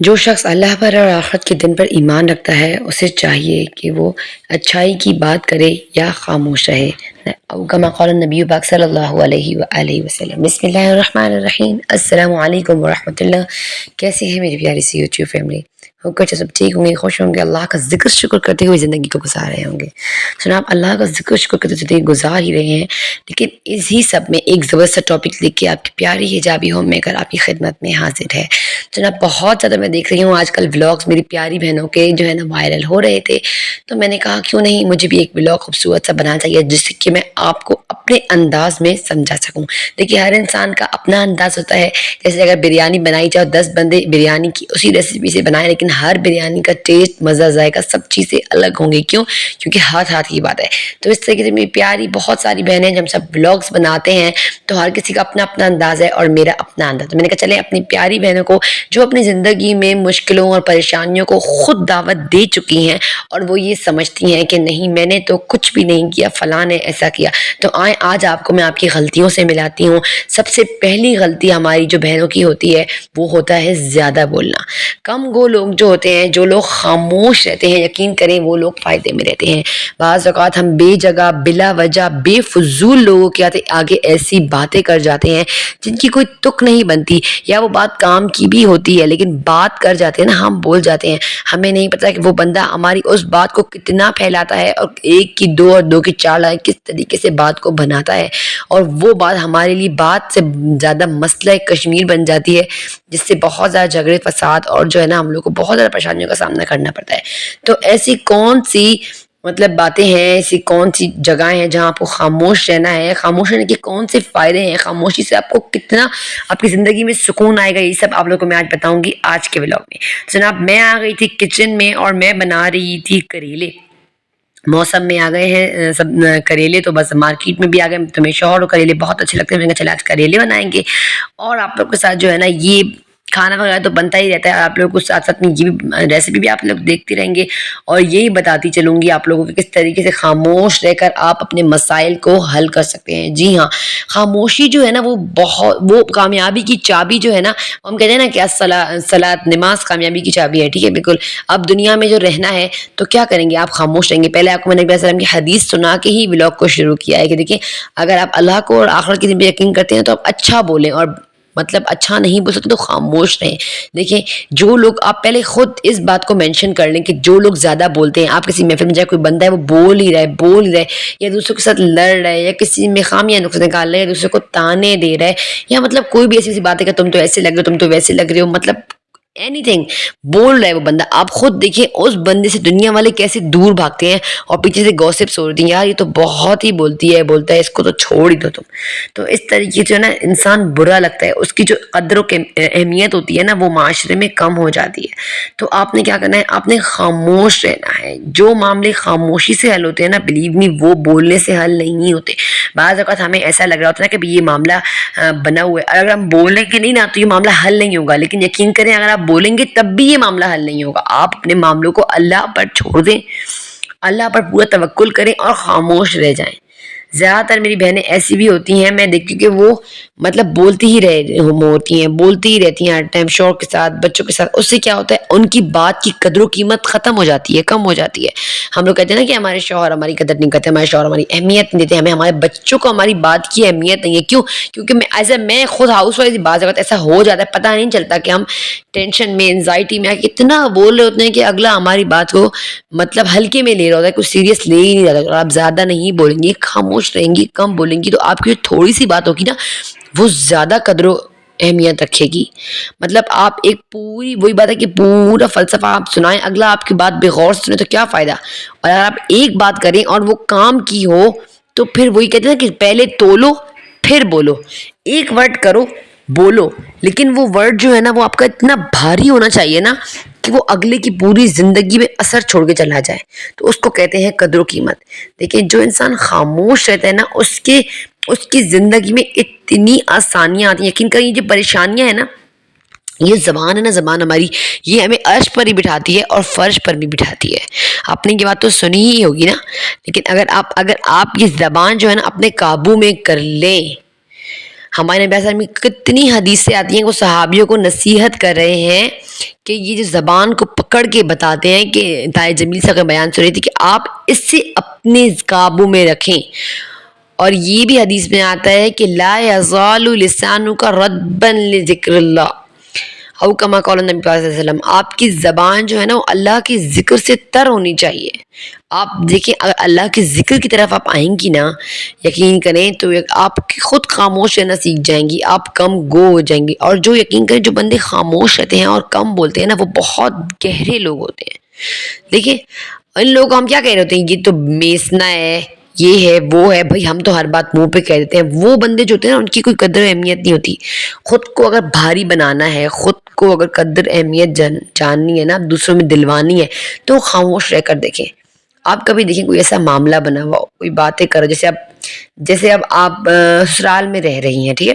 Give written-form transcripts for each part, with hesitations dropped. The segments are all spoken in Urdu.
جو شخص اللہ پر اور آخرت کے دن پر ایمان رکھتا ہے اسے چاہیے کہ وہ اچھائی کی بات کرے یا خاموش رہے۔ او کما قال النبی پاک صلی اللہ علیہ وآلہ وسلم۔ بسم اللہ الرحمن الرحیم۔ السلام علیکم ورحمۃ اللہ۔ کیسے ہیں میری پیاری سی یوٹیوب فیملی؟ کچھ سب ٹھیک ہوں گے، خوش ہوں گے، اللہ کا ذکر شکر کرتے ہوئے زندگی کو گزار رہے ہوں گے۔ جناب اللہ کا ذکر شکر کرتے ہوئے گزار ہی رہے ہیں، لیکن اسی سب میں ایک زبردست ٹاپک لے کے آپ کی پیاری حجابی ہوم میکر آپ کی خدمت میں حاضر ہے۔ جناب بہت زیادہ میں دیکھ رہی ہوں آج کل ولاگس میری پیاری بہنوں کے جو ہے نا وائرل ہو رہے تھے، تو میں نے کہا کیوں نہیں مجھے بھی ایک ولاگ خوبصورت سا بنانا چاہیے جس سے کہ میں آپ کو اپنے انداز میں سمجھا سکوں۔ دیکھیے ہر انسان کا اپنا انداز ہوتا ہے، جیسے اگر بریانی بنائی جائے 10 بندے بریانی کی اسی ریسیپی سے بنائیں، لیکن ہر بریانی کا ٹیسٹ، مزہ، ذائقہ سب چیزیں الگ ہوں گی۔ کیوں؟ کیونکہ ہاتھ کی بات ہے۔ تو اس طریقے سے میری پیاری بہت ساری بہنیں جب ہم سب ولاگس بناتے ہیں تو ہر کسی کا اپنا اپنا انداز ہے اور میرا اپنا انداز ہے۔ میں نے کہا چلیں اپنی پیاری بہنوں کو جو اپنی زندگی میں مشکلوں اور پریشانیوں کو خود دعوت دے چکی ہیں اور وہ یہ سمجھتی ہیں کہ نہیں میں نے تو کچھ بھی نہیں کیا، فلاں نے ایسا کیا، تو آج آپ کو میں آپ کی غلطیوں سے ملاتی ہوں۔ سب سے پہلی غلطی ہماری جو بہنوں کی ہوتی ہے وہ ہوتا ہے زیادہ بولنا۔ کم گو لوگ جو ہوتے ہیں، جو لوگ خاموش رہتے ہیں، یقین کریں وہ لوگ فائدے میں رہتے ہیں۔ بعض اوقات ہم بے جگہ، بلا وجہ، بے فضول لوگوں کے آگے ایسی باتیں کر جاتے ہیں جن کی کوئی تک نہیں بنتی، یا وہ بات کام کی بھی ہوتی ہے لیکن بات کر جاتے ہیں نا، ہم بول جاتے ہیں، ہمیں نہیں پتا کہ وہ بندہ ہماری اس بات کو کتنا پھیلاتا ہے اور 1 کی 2 اور 2 کی 4 لائن کس طریقے سے بات کو بناتا ہے، اور وہ بات ہمارے لیے بات سے زیادہ مسئلہ کشمیر بن جاتی ہے، جس سے بہت زیادہ جھگڑے فساد اور جو ہے نا ہم لوگ کو بہت زیادہ پریشانیوں کا سامنا کرنا پڑتا ہے۔ تو ایسی کون سی باتیں ہیں، ایسی کون سی جگہیں ہیں جہاں آپ کو خاموش رہنا ہے، خاموش رہنے کے کون سے فائدے ہیں، خاموشی سے آپ کو کتنا آپ کی زندگی میں سکون آئے گا، یہ سب آپ لوگوں کو میں آج بتاؤں گی آج کے ولاگ میں۔ جناب میں آ گئی تھی کچن میں اور میں بنا رہی تھی کریلے۔ موسم میں آ گئے ہیں سب کریلے، تو بس مارکیٹ میں بھی آ گئے، تو میرے شوہر کو کریلے بہت اچھے لگتے ہیں، میں نے کہا چلا آج کریلے بنائیں گے، اور آپ لوگ کے ساتھ جو ہے نا یہ کھانا وغیرہ تو بنتا ہی رہتا ہے، آپ لوگوں کو ساتھ ساتھ میں یہ بھی ریسیپی بھی آپ لوگ دیکھتے رہیں گے، اور یہی بتاتی چلوں گی آپ لوگوں کو کس طریقے سے خاموش رہ کر آپ اپنے مسائل کو حل کر سکتے ہیں۔ جی ہاں، خاموشی جو ہے نا وہ کامیابی کی چابی جو ہے نا، ہم کہتے ہیں نا کہ صلاۃ نماز کامیابی کی چابی ہے، ٹھیک ہے، بالکل۔ اب دنیا میں جو رہنا ہے تو کیا کریں گے؟ آپ خاموش رہیں گے۔ پہلے آپ کو میں نے نبی صلی اللہ علیہ وسلم کی حدیث سنا کے ہی ولاگ کو شروع کیا ہے کہ دیکھیں اگر آپ اللہ کو اور آخرت کے دن پہ یقین کرتے ہیں تو آپ اچھا بولیں، اور اچھا نہیں بول سکتے تو خاموش رہیں۔ دیکھیں جو لوگ، آپ پہلے خود اس بات کو مینشن کر لیں کہ جو لوگ زیادہ بولتے ہیں، آپ کسی محفل میں جائے کوئی بندہ ہے وہ بول ہی رہا ہے یا دوسروں کے ساتھ لڑ رہا ہے یا کسی میں خامیاں نقص نکال رہا ہے یا دوسرے کو تانے دے رہا ہے، یا کوئی بھی ایسی بات ہے کہ تم تو ایسے لگ رہے ہو، تم تو ویسے لگ رہے ہو، اینی تھنگ بول رہا ہے وہ بندہ، آپ خود دیکھیں اس بندے سے دنیا والے کیسے دور بھاگتے ہیں اور پیچھے سے گوسپس ہوتی ہیں، یار یہ تو بہت ہی بولتا ہے، اس کو تو چھوڑ ہی دو تم۔ تو اس طریقے سے نا انسان برا لگتا ہے، اس کی جو قدر و اہمیت ہوتی ہے نا وہ معاشرے میں کم ہو جاتی ہے۔ تو آپ نے کیا کرنا ہے؟ آپ نے خاموش رہنا ہے۔ جو معاملے خاموشی سے حل ہوتے ہیں نا، بلیو می وہ بولنے سے حل نہیں ہوتے۔ بعض اوقات ہمیں ایسا لگ رہا ہوتا ہے نا کہ یہ معاملہ بنا ہوا ہے، اگر ہم بولیں گے نہیں نا تو یہ معاملہ حل نہیں ہوگا، لیکن یقین کریں اگر آپ بولیں گے تب بھی یہ معاملہ حل نہیں ہوگا۔ آپ اپنے معاملوں کو اللہ پر چھوڑ دیں، اللہ پر پورا توکل کریں اور خاموش رہ جائیں۔ زیادہ تر میری بہنیں ایسی بھی ہوتی ہیں، میں دیکھتی ہوں کہ وہ بولتی ہی رہتی ہیں ہر ٹائم، شوہر کے ساتھ، بچوں کے ساتھ، اس سے کیا ہوتا ہے ان کی بات کی قدر و قیمت ختم ہو جاتی ہے، کم ہو جاتی ہے۔ ہم لوگ کہتے ہیں نا کہ ہمارے شوہر ہماری قدر نہیں کرتے، ہمارے شوہر ہماری اہمیت نہیں دیتے، ہمارے بچوں کو ہماری بات کی اہمیت نہیں ہے۔ کیوں؟ کیونکہ میں خود ہاؤس وائف، بعض اوقات ایسا ہو جاتا ہے، پتہ نہیں چلتا کہ ہم ٹینشن میں، انزائٹی میں اتنا بول رہے ہوتے ہیں کہ اگلا ہماری بات کو ہلکے میں لے رہا ہوتا ہے، کچھ سیریس لے ہی نہیں رہا۔ اور آپ زیادہ نہیں بولیں گی، خاموش رہیں گی، کم بولیں گی، تو آپ کی جو تھوڑی سی بات ہوگی نا وہ زیادہ قدر و اہمیت رکھے گی۔ آپ ایک پوری وہی بات ہے کہ پورا فلسفہ آپ سنائیں، اگلا آپ کی بات بے غور سے سنے تو کیا فائدہ؟ اور اگر آپ ایک بات کریں اور وہ کام کی ہو تو پھر وہی کہتے ہیں کہ پہلے تولو پھر بولو۔ ایک ورڈ کرو، بولو، لیکن وہ ورڈ جو ہے نا وہ آپ کا اتنا بھاری ہونا چاہیے نا کہ وہ اگلے کی پوری زندگی میں اثر چھوڑ کے چلا جائے، تو اس کو کہتے ہیں قدر و قیمت۔ دیکھیں جو انسان خاموش رہتا ہے نا اس کی زندگی میں اتنی آسانیاں آتی ہیں، یقین کریں یہ جو پریشانیاں ہیں نا، یہ زبان ہے نا، زبان ہماری، یہ ہمیں عرش پر ہی بٹھاتی ہے اور فرش پر بھی بٹھاتی ہے۔ آپ نے یہ بات تو سنی ہی ہوگی نا، لیکن اگر آپ یہ زبان جو ہے نا اپنے قابو میں کر لیں، ہمارے نبی صلی اللہ علیہ وسلم کی کتنی حدیثیں آتی ہیں وہ صحابیوں کو نصیحت کر رہے ہیں کہ یہ جو زبان کو پکڑ کے بتاتے ہیں کہ طاہر جمیل صاحب کا بیان سن رہی تھی کہ آپ اس سے اپنے قابو میں رکھیں. اور یہ بھی حدیث میں آتا ہے کہ لا یزال لسانک رطبا لذکر اللہ او کما قال نبی صلی اللہ علیہ وسلم. آپ کی زبان جو ہے نا وہ اللہ کے ذکر سے تر ہونی چاہیے. آپ دیکھیں اگر اللہ کے ذکر کی طرف آپ آئیں گی نا, یقین کریں تو آپ خود خاموش رہنا سیکھ جائیں گی, آپ کم گو ہو جائیں گی. اور جو یقین کریں جو بندے خاموش رہتے ہیں اور کم بولتے ہیں نا وہ بہت گہرے لوگ ہوتے ہیں. دیکھیں ان لوگوں کو ہم کیا کہہ رہے ہوتے ہیں, یہ تو میسنا ہے, یہ ہے وہ ہے, بھائی ہم تو ہر بات منہ پہ کہہ دیتے ہیں. وہ بندے جو ہوتے ہیں نا ان کی کوئی قدر اہمیت نہیں ہوتی. خود کو اگر بھاری بنانا ہے, خود کو اگر قدر اہمیت جاننی ہے نا, دوسروں میں دلوانی ہے, تو خاموش رہ کر دیکھیں. آپ کبھی دیکھیں کوئی ایسا معاملہ بنا ہوا, کوئی باتیں کرو, جیسے اب آپ سسرال میں رہ رہی ہیں, ٹھیک ہے,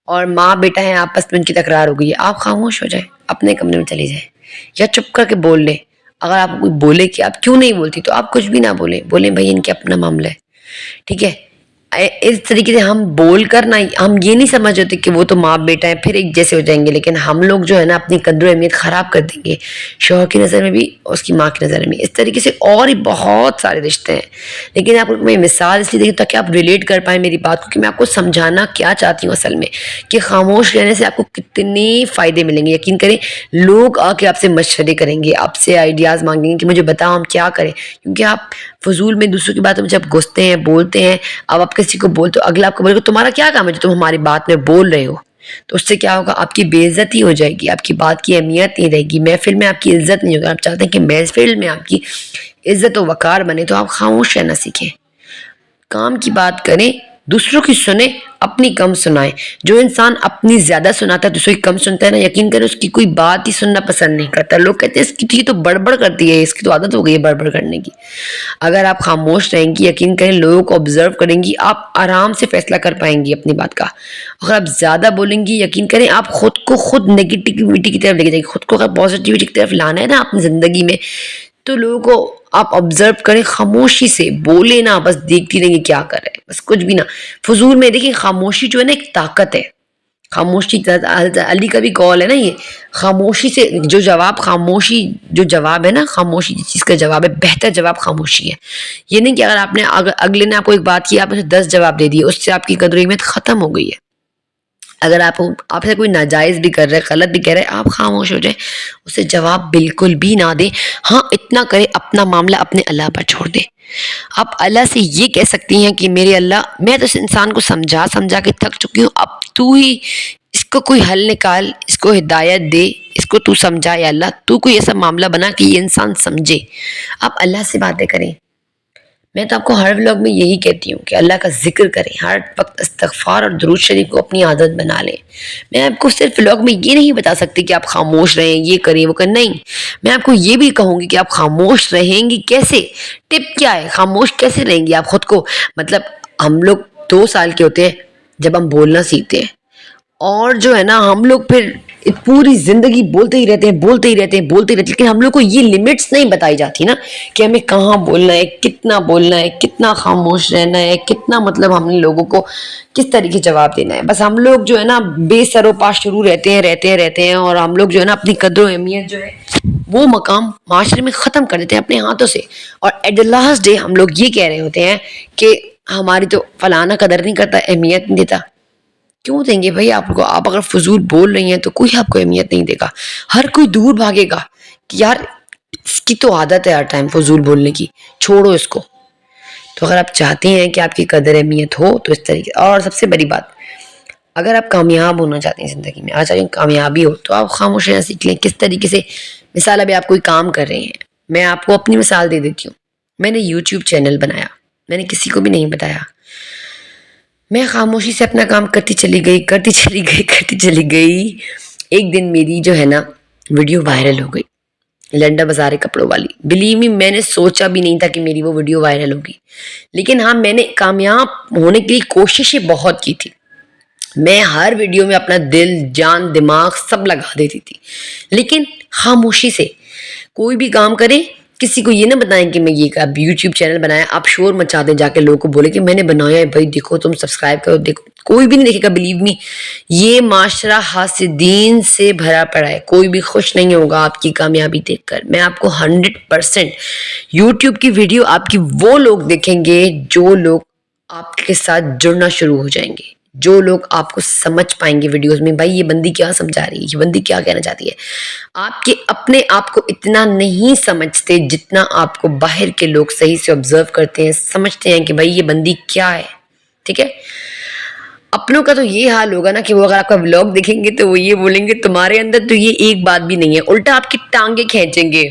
اور ماں بیٹا ہیں آپس میں ان کی تکرار ہو گئی ہے, آپ خاموش ہو جائیں, اپنے کمرے میں چلی جائیں یا چپ کر کے بول لیں. اگر آپ کو کوئی بولے کہ آپ کیوں نہیں بولتی تو آپ کچھ بھی نہ بولیں بھائی ان کے اپنا معاملہ ہے, ٹھیک ہے. اس طریقے سے ہم بول کر نہ, ہم یہ نہیں سمجھ ہوتے کہ وہ تو ماں بیٹا ہے پھر ایک جیسے ہو جائیں گے, لیکن ہم لوگ جو ہے نا اپنی قدر و اہمیت خراب کر دیں گے, شوہر کی نظر میں بھی اس کی ماں کی نظر میں. اس طریقے سے اور ہی بہت سارے رشتے ہیں. لیکن آپ کو میں مثال اس لیے دیکھیں تاکہ آپ ریلیٹ کر پائیں میری بات کو, کہ میں آپ کو سمجھانا کیا چاہتی ہوں اصل میں, کہ خاموش رہنے سے آپ کو کتنے فائدے ملیں گے. یقین کریں لوگ آ کے آپ سے مشورے کریں گے, آپ سے آئیڈیاز مانگیں گے کہ مجھے بتاؤ ہم کیا کریں. کیونکہ آپ فضول میں دوسروں کی باتوں میں جب گھستے ہیں, بولتے ہیں, اب آپ کسی کو بولتے ہو, اگلا آپ کو بولے گا تمہارا کیا کام ہے جو تم ہماری بات میں بول رہے ہو, تو اس سے کیا ہوگا, آپ کی بے عزتی ہو جائے گی, آپ کی بات کی اہمیت نہیں رہے گی, محفل میں آپ کی عزت نہیں ہوگی. آپ چاہتے ہیں کہ محفل میں آپ کی عزت و وقار بنے, تو آپ خاموش رہنا سیکھیں. کام کی بات کریں, دوسروں کی سنیں, اپنی کم سنائیں. جو انسان اپنی زیادہ سناتا ہے دوسروں کی کم سنتا ہے نا, یقین کریں اس کی کوئی بات ہی سننا پسند نہیں کرتا. لوگ کہتے ہیں اس کی تو بڑبڑ کرتی ہے, اس کی تو عادت ہو گئی ہے بڑبڑ کرنے کی. اگر آپ خاموش رہیں گی, یقین کریں لوگوں کو آبزرو کریں گی, آپ آرام سے فیصلہ کر پائیں گی اپنی بات کا. اگر آپ زیادہ بولیں گی, یقین کریں آپ خود نگیٹیوٹی کی طرف لے کے جائیں گی. خود کو اگر پازیٹیوٹی کی طرف لانا ہے نا اپنی زندگی میں, تو لوگوں کو آپ آبزرو کریں, خاموشی سے بولے نا, بس دیکھتی رہیں گے کیا کر رہے ہیں, بس کچھ بھی نہ. فضول میں دیکھیں خاموشی جو ہے نا ایک طاقت ہے. خاموشی علی کا بھی قول ہے نا, یہ خاموشی سے جو جواب, خاموشی جو جواب ہے نا, خاموشی جس چیز کا جواب ہے, بہتر جواب خاموشی ہے. یہ نہیں کہ اگر آپ نے اگلے نے آپ کو ایک بات کی, آپ نے 10 جواب دے دیے, اس سے آپ کی قدر و اہمیت ختم ہو گئی ہے. اگر آپ سے کوئی ناجائز بھی کر رہے, غلط بھی کہہ رہے, آپ خاموش ہو جائیں, اسے جواب بالکل بھی نہ دیں. ہاں اتنا کریں, اپنا معاملہ اپنے اللہ پر چھوڑ دیں. آپ اللہ سے یہ کہہ سکتی ہیں کہ میرے اللہ, میں تو اس انسان کو سمجھا کے تھک چکی ہوں, اب تو ہی اس کو کوئی حل نکال, اس کو ہدایت دے, اس کو تو سمجھا, یا اللہ تو کوئی ایسا معاملہ بنا کہ یہ انسان سمجھے. آپ اللہ سے باتیں کریں. میں تو آپ کو ہر ولاگ میں یہی کہتی ہوں کہ اللہ کا ذکر کریں, ہر وقت استغفار اور درود شریف کو اپنی عادت بنا لیں. میں آپ کو صرف ولاگ میں یہ نہیں بتا سکتی کہ آپ خاموش رہیں, یہ کریں وہ کریں, نہیں. میں آپ کو یہ بھی کہوں گی کہ آپ خاموش رہیں گی کیسے, ٹپ کیا ہے, خاموش کیسے رہیں گی آپ خود کو. مطلب ہم لوگ 2 سال کے ہوتے ہیں جب ہم بولنا سیکھتے ہیں, اور جو ہے نا ہم لوگ پھر پوری زندگی بولتے ہی رہتے ہیں, لیکن ہم لوگ کو یہ لمٹس نہیں بتائی جاتی نا کہ ہمیں کہاں بولنا ہے, کتنا بولنا ہے, کتنا خاموش رہنا ہے, کتنا مطلب ہم نے لوگوں کو کس طریقے جواب دینا ہے. بس ہم لوگ جو ہے نا بے سر و پا شروع رہتے ہیں, اور ہم لوگ جو ہے نا اپنی قدر و اہمیت جو ہے وہ مقام معاشرے میں ختم کر دیتے ہیں اپنے ہاتھوں سے. اور ایٹ دا لاسٹ ڈے ہم لوگ یہ کہہ رہے ہوتے ہیں کہ ہماری تو فلانا قدر نہیں کرتا, اہمیت نہیں دیتا. کیوں دیں گے بھائی آپ کو؟ آپ اگر فضول بول رہی ہیں تو کوئی آپ کو اہمیت نہیں دے گا, ہر کوئی دور بھاگے گا کہ یار اس کی تو عادت ہے ہر ٹائم فضول بولنے کی, چھوڑو اس کو. تو اگر آپ چاہتے ہیں کہ آپ کی قدر اہمیت ہو تو اس طریقے, اور سب سے بڑی بات, اگر آپ کامیاب ہونا چاہتے ہیں زندگی میں, چاہتے ہیں کامیابی ہو, تو آپ خاموش رہنا سیکھ لیں. کس طریقے سے, مثال ابھی آپ کوئی کام کر رہے ہیں, میں آپ کو اپنی مثال دے دیتی ہوں. میں نے یوٹیوب چینل بنایا, میں نے کسی کو بھی نہیں بتایا, میں خاموشی سے اپنا کام کرتی چلی گئی. ایک دن میری جو ہے نا ویڈیو وائرل ہو گئی, لنڈا بازار کپڑوں والی. بلیو می, میں نے سوچا بھی نہیں تھا کہ میری وہ ویڈیو وائرل ہوگی, لیکن ہاں میں نے کامیاب ہونے کے لیے کوششیں بہت کی تھی. میں ہر ویڈیو میں اپنا دل, جان, دماغ سب لگا دیتی تھی, لیکن خاموشی سے. کوئی بھی کام کریں کسی کو یہ نہ بتائیں کہ میں یہ اب یوٹیوب چینل بنایا، آپ شور مچا دیں، جا کے لوگوں کو بولے کہ میں نے بنایا ہے بھائی دیکھو، تم سبسکرائب کرو، دیکھو، کوئی بھی نہیں دیکھے گا، بلیو می۔ یہ معاشرہ حاسدین سے بھرا پڑا ہے، کوئی بھی خوش نہیں ہوگا آپ کی کامیابی دیکھ کر۔ میں آپ کو 100% یوٹیوب کی ویڈیو آپ کی وہ لوگ دیکھیں گے جو لوگ آپ کے ساتھ جڑنا شروع ہو جائیں گے، جو لوگ آپ کو سمجھ پائیں گے ویڈیوز میں، بھائی یہ بندی کیا سمجھا رہی ہے، یہ بندی کیا کہنا چاہتی ہے۔ آپ کے اپنے آپ کو اتنا نہیں سمجھتے جتنا آپ کو باہر کے لوگ صحیح سے آبزرو کرتے ہیں، سمجھتے ہیں کہ بھائی یہ بندی کیا ہے، ٹھیک ہے۔ اپنوں کا تو یہ حال ہوگا نا کہ وہ اگر آپ کا ولاگ دیکھیں گے تو وہ یہ بولیں گے تمہارے اندر تو یہ ایک بات بھی نہیں ہے، الٹا آپ کی ٹانگیں کھینچیں گے،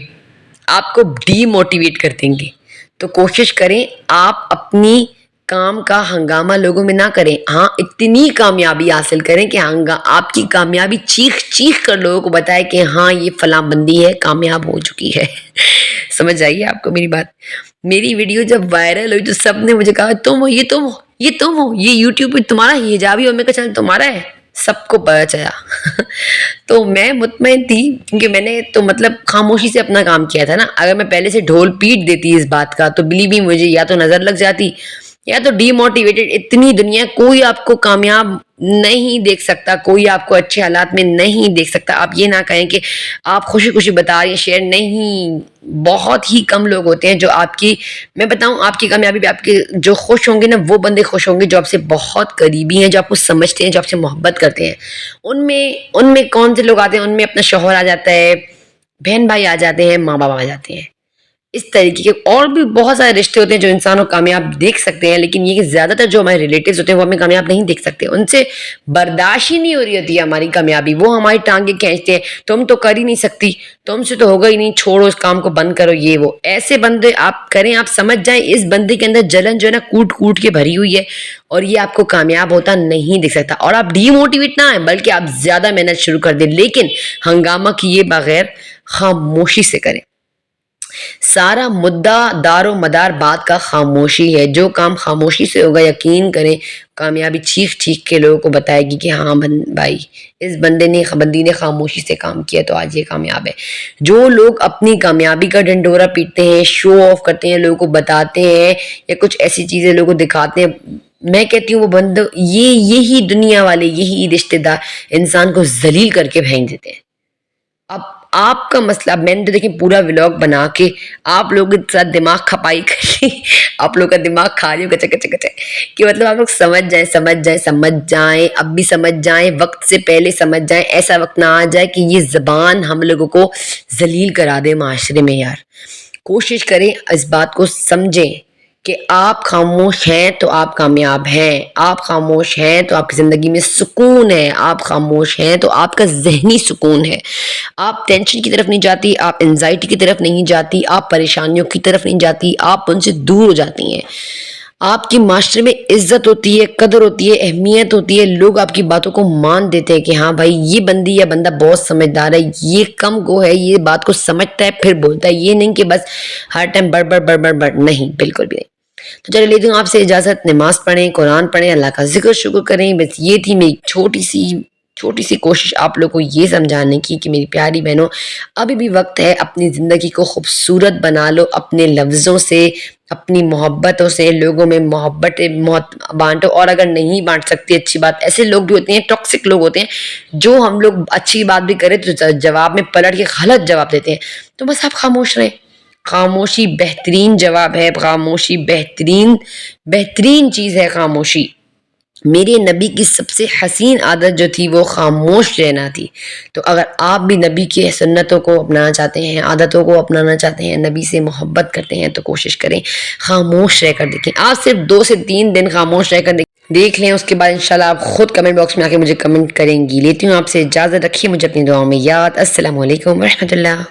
آپ کو ڈی موٹیویٹ کر دیں گے۔ تو کوشش کریں آپ اپنی کام کا ہنگامہ لوگوں میں نہ کریں، ہاں اتنی کامیابی حاصل کریں کہ آپ کی کامیابی چیخ چیخ کر لوگوں کو بتائے کہ ہاں یہ فلاں بندی ہے، کامیاب ہو چکی ہے۔ سمجھ آئیے آپ کو میری بات؟ میری ویڈیو جب وائرل ہوئی تو سب نے مجھے کہا تم ہو، یہ تم ہو، یہ تم ہو، یہ یوٹیوب پہ تمہارا حجابی ہو، میں کہا چل تمہارا ہے، سب کو پتا چلا۔ تو میں مطمئن تھی کیونکہ میں نے تو مطلب خاموشی سے اپنا کام کیا تھا نا، اگر میں پہلے سے ڈھول پیٹ دیتی اس بات کا تو بلیو می مجھے یا تو نظر لگ جاتی یا تو ڈی موٹیویٹڈ۔ اتنی دنیا کوئی آپ کو کامیاب نہیں دیکھ سکتا، کوئی آپ کو اچھے حالات میں نہیں دیکھ سکتا۔ آپ یہ نہ کہیں کہ آپ خوشی خوشی بتا رہی ہیں، شیئر نہیں، بہت ہی کم لوگ ہوتے ہیں جو آپ کی، میں بتاؤں آپ کی کامیابی پہ آپ کے جو خوش ہوں گے نا، وہ بندے خوش ہوں گے جو آپ سے بہت قریبی ہیں، جو آپ کو سمجھتے ہیں، جو آپ سے محبت کرتے ہیں۔ ان میں کون سے لوگ آتے ہیں؟ ان میں اپنا شوہر آ جاتا ہے، بہن بھائی آ جاتے ہیں، ماں باپ آ جاتے ہیں، اس طریقے کے اور بھی بہت سارے رشتے ہوتے ہیں جو انسان کو کامیاب دیکھ سکتے ہیں، لیکن یہ کہ زیادہ تر جو ہمارے ریلیٹیوز ہوتے ہیں وہ ہمیں کامیاب نہیں دیکھ سکتے، ان سے برداشت ہی نہیں ہو رہی ہوتی ہے ہماری کامیابی، وہ ہماری ٹانگیں کھینچتے ہیں، تم تو کر ہی نہیں سکتی، تم سے تو ہوگا ہی نہیں، چھوڑو اس کام کو، بند کرو، یہ وہ ایسے بندے آپ کریں، آپ سمجھ جائیں اس بندے کے اندر جلن جو ہے نا کوٹ کوٹ کے بھری ہوئی ہے، اور یہ آپ کو کامیاب ہوتا نہیں دیکھ سکتا، اور آپ ڈی موٹیویٹ نہ ہیں بلکہ آپ زیادہ محنت شروع کر دیں، لیکن ہنگامہ کیے بغیر خاموشی سے کریں۔ سارا مدعا دار و مدار بات کا خاموشی ہے، جو کام خاموشی سے ہوگا یقین کریں کامیابی چیخ چیخ کے لوگوں کو بتائے گی کہ ہاں بھائی اس بندی نے خاموشی سے کام کیا تو آج یہ کامیاب ہے۔ جو لوگ اپنی کامیابی کا ڈنڈورا پیٹتے ہیں، شو آف کرتے ہیں، لوگوں کو بتاتے ہیں یا کچھ ایسی چیزیں لوگوں کو دکھاتے ہیں، میں کہتی ہوں وہ بندے یہی دنیا والے، یہی رشتے دار انسان کو ذلیل کر کے پھینک دیتے ہیں۔ اب آپ کا مسئلہ، میں نے تو دیکھیں پورا ولاگ بنا کے آپ لوگوں کے ساتھ دماغ کھپائی کر لی، آپ لوگ کا دماغ کھا رہی ہو کچے کچے کچے، کہ مطلب آپ لوگ سمجھ جائیں، اب بھی سمجھ جائیں، وقت سے پہلے سمجھ جائیں، ایسا وقت نہ آ جائے کہ یہ زبان ہم لوگوں کو ذلیل کرا دے معاشرے میں۔ یار کوشش کریں اس بات کو سمجھیں کہ آپ خاموش ہیں تو آپ کامیاب ہیں، آپ خاموش ہیں تو آپ کی زندگی میں سکون ہے، آپ خاموش ہیں تو آپ کا ذہنی سکون ہے، آپ ٹینشن کی طرف نہیں جاتی، آپ انزائٹی کی طرف نہیں جاتی، آپ پریشانیوں کی طرف نہیں جاتی، آپ ان سے دور ہو جاتی ہیں، آپ کی معاشرے میں عزت ہوتی ہے، قدر ہوتی ہے، اہمیت ہوتی ہے، لوگ آپ کی باتوں کو مان دیتے ہیں کہ ہاں بھائی یہ بندی یا بندہ بہت سمجھدار ہے، یہ کم گو ہے، یہ بات کو سمجھتا ہے پھر بولتا ہے، یہ نہیں کہ بس ہر ٹائم بڑ نہیں، بالکل بھی نہیں۔ تو چلے لیتی ہوں آپ سے اجازت، نماز پڑھیں، قرآن پڑھیں، اللہ کا ذکر شکر کریں، بس یہ تھی میری چھوٹی سی کوشش آپ لوگ کو یہ سمجھانے کی کہ میری پیاری بہنوں ابھی بھی وقت ہے، اپنی زندگی کو خوبصورت بنا لو، اپنے لفظوں سے، اپنی محبتوں سے لوگوں میں محبت بانٹو، اور اگر نہیں بانٹ سکتی اچھی بات، ایسے لوگ بھی ہوتے ہیں، ٹاکسک لوگ ہوتے ہیں جو ہم لوگ اچھی بات بھی کریں تو جواب میں پلٹ کے غلط جواب دیتے ہیں، تو بس آپ خاموش رہیں، خاموشی بہترین جواب ہے، خاموشی بہترین چیز ہے خاموشی۔ میرے نبی کی سب سے حسین عادت جو تھی وہ خاموش رہنا تھی، تو اگر آپ بھی نبی کی سنتوں کو اپنانا چاہتے ہیں، عادتوں کو اپنانا چاہتے ہیں، نبی سے محبت کرتے ہیں تو کوشش کریں خاموش رہ کر دیکھیں، آپ صرف 2 سے 3 دن خاموش رہ کر دیکھ لیں، اس کے بعد انشاءاللہ آپ خود کمنٹ باکس میں آ کے مجھے کمنٹ کریں گی۔ لیتی ہوں آپ سے اجازت، رکھیے مجھے اپنی دعاؤں میں یاد۔ السلام علیکم ورحمۃ اللہ۔